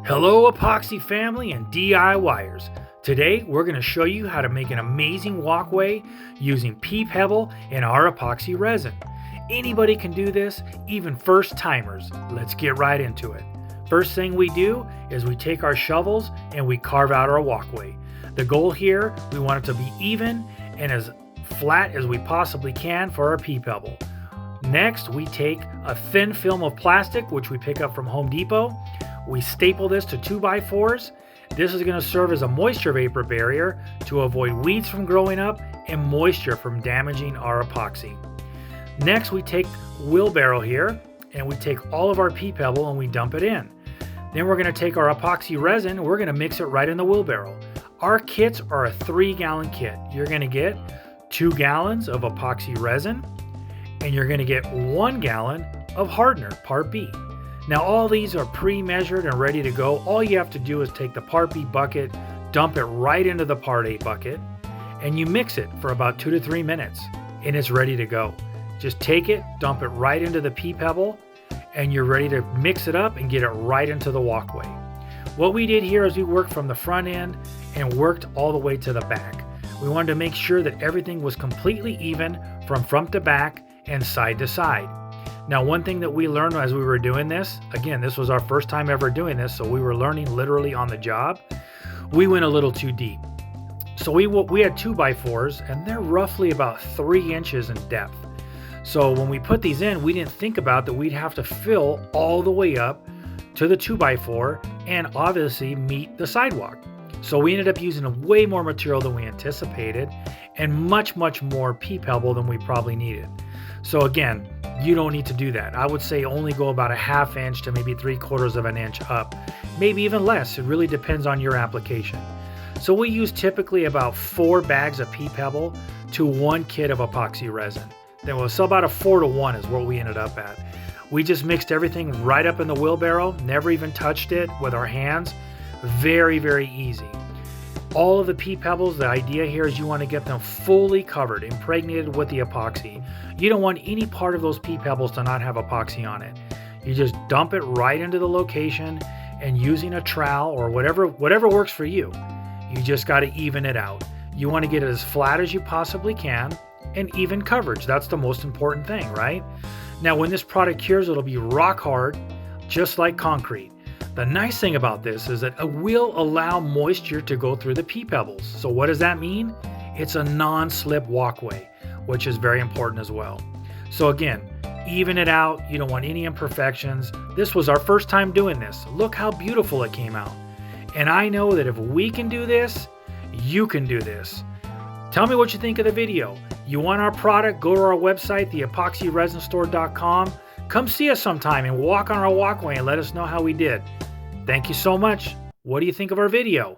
Hello epoxy family and DIYers. Today we're going to show you how to make an amazing walkway using Pea Pebble and our epoxy resin. Anybody can do this, even first timers. Let's get right into it. First thing we do is we take our shovels and we carve out our walkway. The goal here, we want it to be even and as flat as we possibly can for our Pea Pebble. Next, we take a thin film of plastic, which we pick up from Home Depot. We staple this to 2x4s. This is going to serve as a moisture vapor barrier to avoid weeds from growing up and moisture from damaging our epoxy. Next, we take a wheelbarrow here and we take all of our Pea Pebble and we dump it in. Then we're going to take our epoxy resin and we're going to mix it right in the wheelbarrow. Our kits are a 3-gallon kit. You're going to get 2 gallons of epoxy resin and you're going to get 1 gallon of hardener, Part B. Now all these are pre-measured and ready to go. All you have to do is take the Part B bucket, dump it right into the Part A bucket, and you mix it for about 2 to 3 minutes, and it's ready to go. Just take it, dump it right into the Pea Pebble, and you're ready to mix it up and get it right into the walkway. What we did here is we worked from the front end and worked all the way to the back. We wanted to make sure that everything was completely even from front to back and side to side. Now, one thing that we learned as we were doing this, again, this was our first time ever doing this, so we were learning literally on the job. We went a little too deep. So we had 2x4s, and they're roughly about 3 inches in depth. So when we put these in, we didn't think about that we'd have to fill all the way up to the 2x4 and obviously meet the sidewalk. So we ended up using way more material than we anticipated and much more Pea Pebble than we probably needed. So again, you don't need to do that. I would say only go about a 1/2 inch to maybe 3/4 of an inch up, maybe even less. It really depends on your application. So we use typically about 4 bags of Pea Pebble to 1 kit of epoxy resin. Then we'll sell about a 4-to-1 is what we ended up at. We just mixed everything right up in the wheelbarrow, never even touched it with our hands. Very easy. All of the Pea Pebbles, the idea here is you want to get them fully covered, impregnated with the epoxy. You don't want any part of those Pea Pebbles to not have epoxy on it. You just dump it right into the location and using a trowel or whatever works for you. You just got to even it out. You want to get it as flat as you possibly can and even coverage. That's the most important thing, right? Now, when this product cures, it'll be rock hard, just like concrete. The nice thing about this is that it will allow moisture to go through the Pea Pebbles. So what does that mean? It's a non-slip walkway, which is very important as well. So again, even it out. You don't want any imperfections. This was our first time doing this. Look how beautiful it came out. And I know that if we can do this, you can do this. Tell me what you think of the video. You want our product? Go to our website, theepoxyresinstore.com. Come see us sometime and walk on our walkway and let us know how we did. Thank you so much. What do you think of our video?